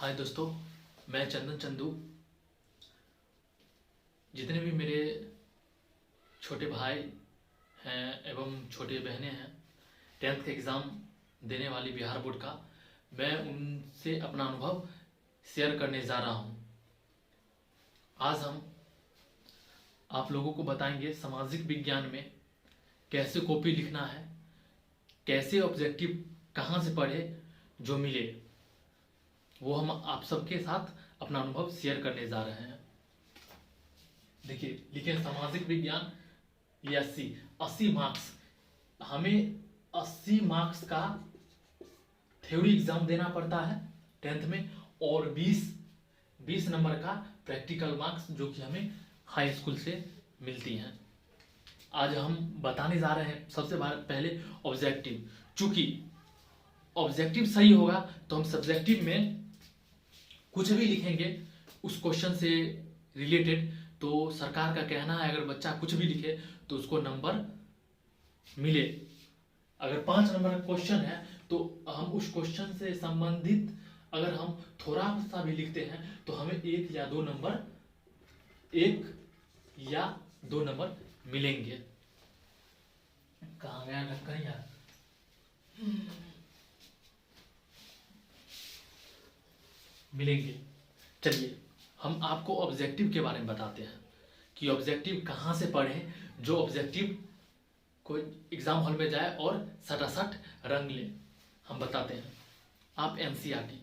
हाय दोस्तों, मैं चंदन चंदू। जितने भी मेरे छोटे भाई हैं एवं छोटी बहनें हैं, 10th के एग्ज़ाम देने वाली बिहार बोर्ड का, मैं उनसे अपना अनुभव शेयर करने जा रहा हूं। आज हम आप लोगों को बताएंगे सामाजिक विज्ञान में कैसे कॉपी लिखना है, कैसे ऑब्जेक्टिव कहाँ से पढ़े जो मिले, वो हम आप सबके साथ अपना अनुभव शेयर करने जा रहे हैं। देखिए, लिखे सामाजिक विज्ञान ये 80 मार्क्स, हमें 80 मार्क्स का थ्योरी एग्जाम देना पड़ता है 10th में, और 20 नंबर का प्रैक्टिकल मार्क्स जो कि हमें हाई स्कूल से मिलती हैं। आज हम बताने जा रहे हैं सबसे पहले ऑब्जेक्टिव। चूंकि ऑब्जेक्टिव सही होगा तो हम सब्जेक्टिव में कुछ भी लिखेंगे उस क्वेश्चन से रिलेटेड, तो सरकार का कहना है अगर बच्चा कुछ भी लिखे तो उसको नंबर मिले। अगर 5 नंबर का क्वेश्चन है तो हम उस क्वेश्चन से संबंधित अगर हम थोड़ा सा भी लिखते हैं तो हमें 1 या 2 नंबर मिलेंगे। कहाँ गया ढक्कन यार? मिलेंगे। चलिए हम आपको ऑब्जेक्टिव के बारे में बताते हैं कि ऑब्जेक्टिव कहाँ से पढ़ें, जो ऑब्जेक्टिव कोई एग्जाम हॉल में जाए और सटासट रंग ले। हम बताते हैं। आप एनसीईआरटी,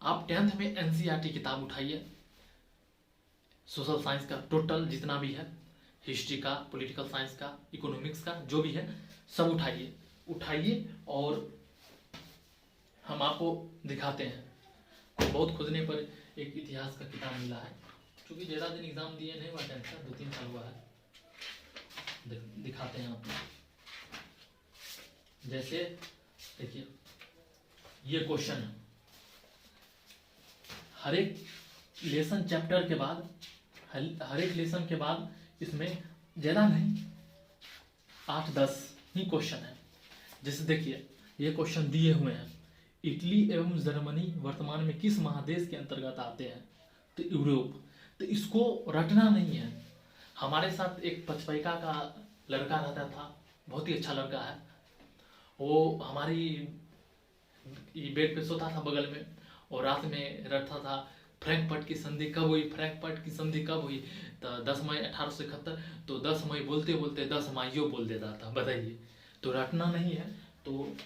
आप 10th में एनसीईआरटी किताब उठाइए, सोशल साइंस का टोटल जितना भी है, हिस्ट्री का, पॉलिटिकल साइंस का, इकोनॉमिक्स का, जो भी है सब उठाइए और हम आपको दिखाते हैं। बहुत खोजने पर एक इतिहास का किताब मिला है, क्योंकि ज़्यादा दिन एग्जाम दिए नहीं हुआ, 10th का 2-3 साल हुआ है। दिखाते हैं आपको। जैसे देखिए, ये क्वेश्चन है। हर एक लेसन चैप्टर के बाद, हर एक लेसन के बाद इसमें ज़्यादा नहीं 8-10 ही क्वेश्चन है। जैसे देखिए, ये क्वेश्चन दिए हुए हैं। इटली एवं जर्मनी वर्तमान में किस महादेश के अंतर्गत आते हैं? तो यूरोप। तो इसको रटना नहीं है। हमारे साथ एक पचपैका का लड़का रहता था, बहुत ही अच्छा लड़का है। वो हमारी बेड पे सोता था बगल में, और रात में रटता था फ्रैंकफर्ट की संधि कब हुई, फ्रैंकफर्ट की संधि कब हुई? तो 10 मई 1871। तो 10 मई बोलते बोलते 10 माइयो बोल देता था। बताइए, तो रटना नहीं है। तो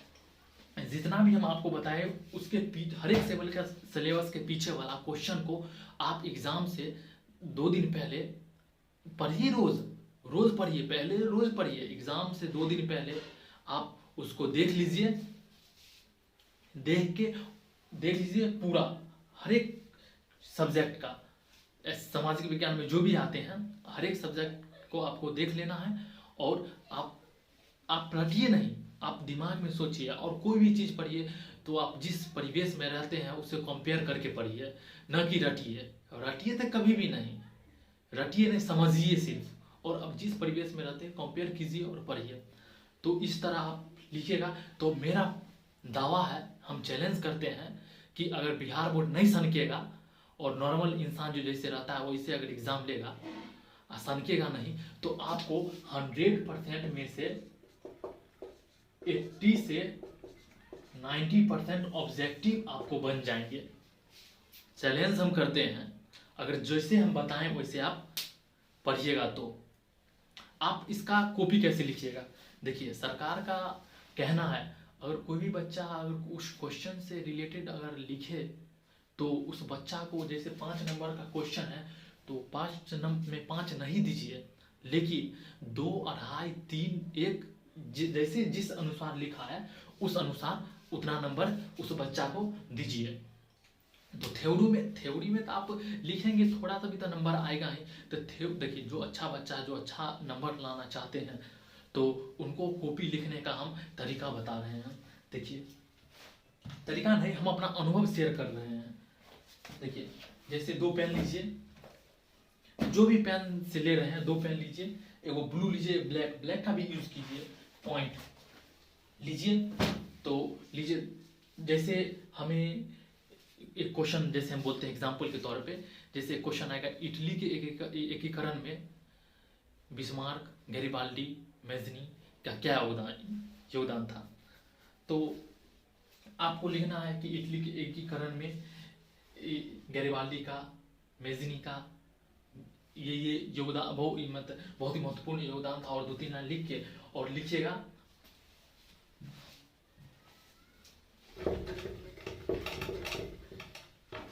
जितना भी हम आपको बताए उसके हर एक सेवल का सिलेबस के पीछे वाला क्वेश्चन को आप एग्जाम से 2 दिन पहले पढ़िए। रोज पढ़िए, पहले रोज पढ़िए। एग्जाम से 2 दिन पहले आप उसको देख लीजिए, देख लीजिए पूरा हर एक सब्जेक्ट का। सामाजिक विज्ञान में जो भी आते हैं हर एक सब्जेक्ट को आपको देख लेना है, और आप रटिए नहीं, आप दिमाग में सोचिए। और कोई भी चीज़ पढ़िए तो आप जिस परिवेश में रहते हैं उससे कंपेयर करके पढ़िए, न कि रटिए तो कभी भी नहीं, रटिए नहीं, समझिए सिर्फ। और अब जिस परिवेश में रहते हैं कंपेयर कीजिए और पढ़िए। तो इस तरह आप लिखिएगा। तो मेरा दावा है, हम चैलेंज करते हैं कि अगर बिहार बोर्ड नहीं सनकेगा और नॉर्मल इंसान जो जैसे रहता है वैसे अगर एग्ज़ाम लेगा, सनकेगा नहीं, तो आपको 100% में से 80 से 90% ऑब्जेक्टिव आपको बन जाएंगे। चैलेंज हम करते हैं, अगर जैसे हम बताएं वैसे आप पढ़िएगा तो। आप इसका कॉपी कैसे लिखिएगा? देखिए, सरकार का कहना है अगर कोई भी बच्चा अगर उस क्वेश्चन से रिलेटेड अगर लिखे तो उस बच्चा को, जैसे 5 नंबर का क्वेश्चन है तो 5 नंबर में 5 नहीं दीजिए, लेकिन 2, 2.5, 3, 1 जैसे जिस अनुसार लिखा है उस अनुसार उतना नंबर उस बच्चा को दीजिए। तो थ्योरी में तो आप लिखेंगे थोड़ा सा भी तो नंबर आएगा ही। तो देखिए, जो अच्छा बच्चा है, जो अच्छा नंबर लाना चाहते हैं, तो उनको कॉपी लिखने का हम तरीका बता रहे हैं। देखिए, तरीका नहीं, हम अपना अनुभव शेयर कर रहे हैं। देखिए, जैसे 2 पेन लीजिए, जो भी पेन से ले रहे हैं 2 पेन लीजिए, एगो ब्लू लीजिए, ब्लैक का भी यूज कीजिए, पॉइंट लीजिए। तो लीजिए, जैसे हमें एक क्वेश्चन जैसे हम बोलते हैं एग्जाम्पल के तौर पे, जैसे क्वेश्चन आएगा इटली के एकीकरण में बिस्मार्क, गैरिबाल्डी, मेज़नी का क्या योगदान था। तो आपको लिखना है कि इटली के एकीकरण में गैरिबाल्डी का, मेज़नी का ये योगदान बहुत ही महत्वपूर्ण योगदान था, और 2-3 लाइन लिख के और लिखिएगा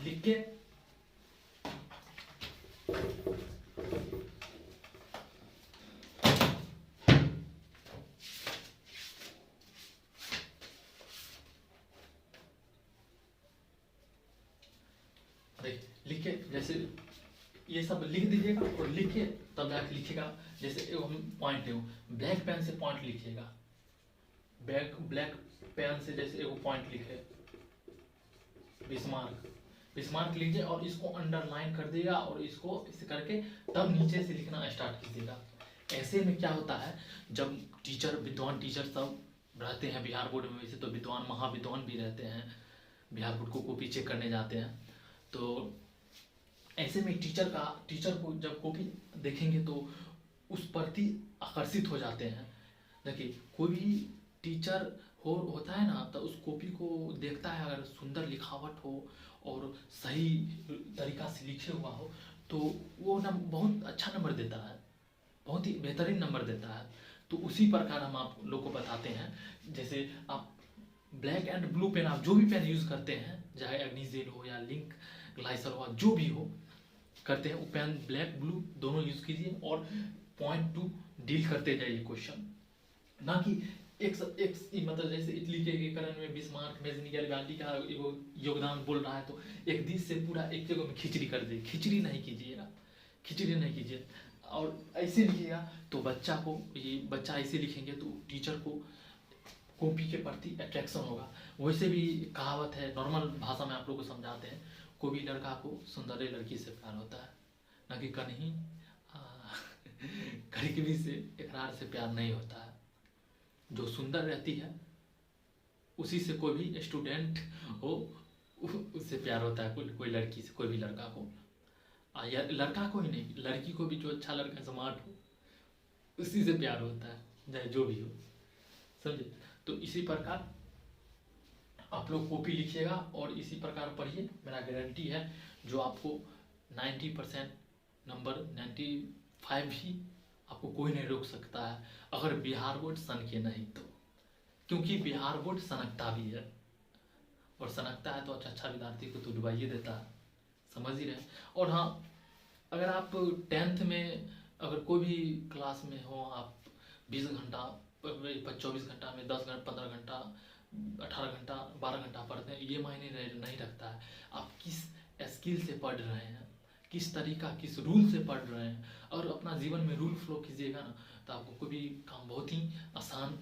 लिख के लिख के जैसे ये सब लिख दीजिएगा, और लिख के तब जाके लिखिएगा। जैसे पॉइंट है, ब्लैक पेन से पॉइंट लिखिएगा, ब्लैक पेन से जैसे एगो पॉइंट लिखे बिस्मार्क लीजिए और इसको अंडरलाइन कर दिएगा, और इसको इसे करके तब नीचे से लिखना स्टार्ट कीजिएगा। ऐसे में क्या होता है, जब विद्वान टीचर सब रहते हैं बिहार बोर्ड में, वैसे तो विद्वान महाविद्वान भी रहते हैं, बिहार बोर्ड को कॉपी चेक करने जाते हैं, तो ऐसे में टीचर को जब कॉपी देखेंगे तो उस प्रति आकर्षित हो जाते हैं। देखिए कोई भी टीचर होता है ना, तो उस कॉपी को देखता है, अगर सुंदर लिखावट हो और सही तरीका से लिखे हुआ हो तो वो बहुत अच्छा नंबर देता है, बहुत ही बेहतरीन नंबर देता है। तो उसी प्रकार हम आप लोग को बताते हैं, जैसे आप ब्लैक एंड ब्लू पेन, आप जो भी पेन यूज़ करते हैं, चाहे अग्निजेल हो या लिंक ग्लाइसर हो, जो भी हो करते हैं, वो पेन ब्लैक ब्लू दोनों यूज़ कीजिए और पॉइंट टू डील करते जाइए क्वेश्चन, ना कि एक मतलब जैसे इटली के एकीकरण में बिस्मार्क, मेज़नी, गैरिबाल्डी का योगदान बोल रहा है तो एक दिस से पूरा एक जगह में खिचड़ी कर दे। खिचड़ी नहीं कीजिए, और ऐसे लिखिएगा तो बच्चा ऐसे लिखेंगे तो टीचर को कॉपी के प्रति अट्रैक्शन होगा। वैसे भी कहावत है, नॉर्मल भाषा में आप लोग को समझाते हैं, कोई भी लड़का को सुंदर लड़की से प्यार होता है, ना कि कहीं से इकरार से प्यार नहीं होता है। जो सुंदर रहती है उसी से कोई भी स्टूडेंट हो उससे प्यार होता है, कोई लड़की से, कोई भी लड़का को, या लड़का को ही नहीं, लड़की को भी, जो अच्छा लड़का स्मार्ट हो उसी से प्यार होता है, चाहे जो भी हो, समझे। तो इसी प्रकार आप लोग कॉपी लिखिएगा और इसी प्रकार पढ़िए। मेरा गारंटी है जो आपको 90% नंबर, 95 भी आपको कोई नहीं रोक सकता है, अगर बिहार बोर्ड सन के नहीं तो, क्योंकि बिहार बोर्ड सनकता भी है, और सनकता है तो अच्छा विद्यार्थी को तो डुबाइए देता है, समझ ही रहे। और हाँ, अगर आप 10th में अगर कोई भी क्लास में हो, आप 20 घंटा 24 घंटा में 10 घंटा 15 घंटा 18 घंटा 12 घंटा पढ़ते हैं, ये मायने नहीं रखता है आप किस स्किल से पढ़ रहे हैं, किस तरीका, किस रूल से पढ़ रहे हैं। और अपना जीवन में रूल फॉलो कीजिएगा ना, तो आपको कोई भी काम बहुत ही आसान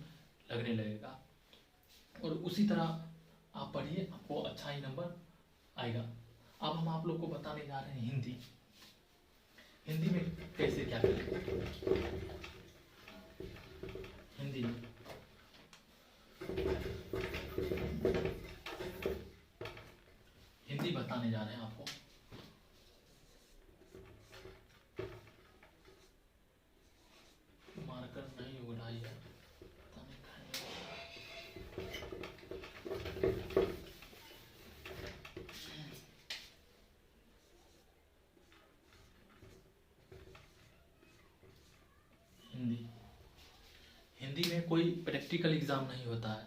लगने लगेगा, और उसी तरह आप पढ़िए, आपको अच्छा ही नंबर आएगा। अब हम आप लोग को बताने जा रहे हैं हिंदी में कैसे क्या करें। हिंदी बताने जा रहे हैं आपको। मार्कर नहीं उड़ाई है, हिंदी में कोई प्रैक्टिकल एग्जाम नहीं होता है,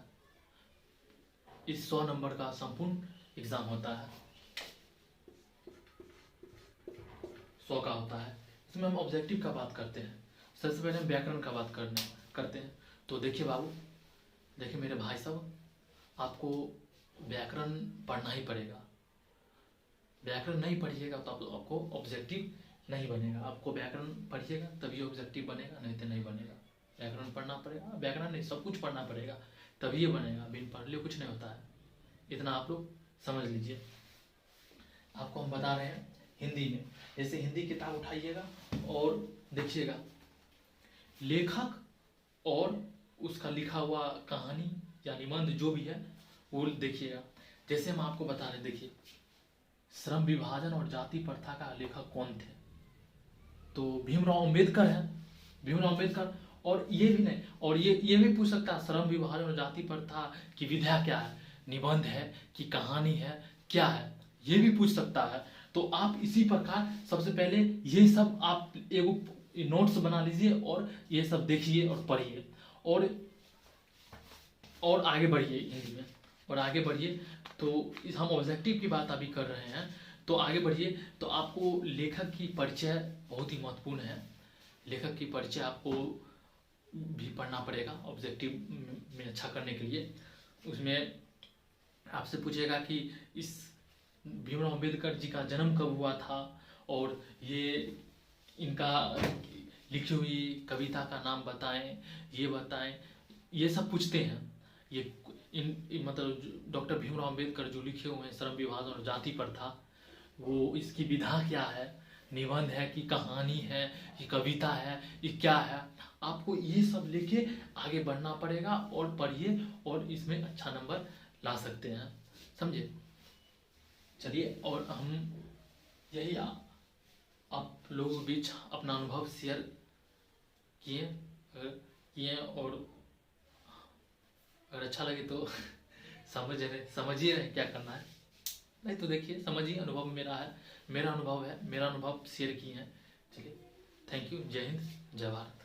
इस 100 नंबर का संपूर्ण एग्जाम होता है, 100 का होता है। इसमें हम ऑब्जेक्टिव का बात करते हैं। सबसे पहले हम व्याकरण का बात करते हैं। तो देखिए बाबू, देखिए मेरे भाई साहब, आपको व्याकरण पढ़ना ही पड़ेगा। व्याकरण नहीं पढ़िएगा तो आपको ऑब्जेक्टिव नहीं बनेगा। आपको व्याकरण पढ़िएगा तभी ऑब्जेक्टिव बनेगा, नहीं तो नहीं बनेगा। व्याकरण पढ़ना पड़ेगा, व्याकरण नहीं सब कुछ पढ़ना पड़ेगा, तभी ये बनेगा। बिन पढ़ लिए कुछ नहीं होता है, इतना आप लोग समझ लीजिए। आपको हम बता रहे हैं हिंदी में, जैसे हिंदी किताब उठाइएगा और देखिएगा लेखक और उसका लिखा हुआ कहानी या निबंध जो भी है वो देखिएगा। जैसे हम आपको बता रहे, देखिए श्रम विभाजन और जाति प्रथा का लेखक कौन थे? तो भीमराव अंबेडकर है, भीमराव अंबेडकर। और ये भी नहीं, और ये भी पूछ सकता है श्रम विभाजन और जाति प्रथा की विधा क्या है, निबंध है कि कहानी है, क्या है, ये भी पूछ सकता है। तो आप इसी प्रकार सबसे पहले ये सब आप एगो नोट्स बना लीजिए और ये सब देखिए और पढ़िए और आगे बढ़िए हिंदी में, और आगे बढ़िए। तो इस हम ऑब्जेक्टिव की बात अभी कर रहे हैं, तो आगे बढ़िए। तो आपको लेखक की परिचय बहुत ही महत्वपूर्ण है, लेखक की परिचय आपको भी पढ़ना पड़ेगा ऑब्जेक्टिव में अच्छा करने के लिए। उसमें आपसे पूछेगा कि इस भीमराव अंबेडकर जी का जन्म कब हुआ था, और ये इनका लिखी हुई कविता का नाम बताएं, ये बताएं, ये सब पूछते हैं। ये मतलब डॉक्टर भीमराव अंबेडकर जो लिखे हुए हैं श्रम विभाजन और जाति प्रथा, वो इसकी विधा क्या है, निबंध है कि कहानी है कि कविता है, ये क्या है, आपको ये सब लेके आगे बढ़ना पड़ेगा और पढ़िए और इसमें अच्छा नंबर ला सकते हैं, समझे। चलिए, और हम यही आप लोगों के बीच अपना अनुभव शेयर किए और अगर अच्छा लगे तो समझिए क्या करना है, नहीं तो देखिए समझिए, अनुभव मेरा है, मेरा अनुभव है, मेरा अनुभव शेयर किए हैं। चलिए, थैंक यू, जय हिंद, जय भारत।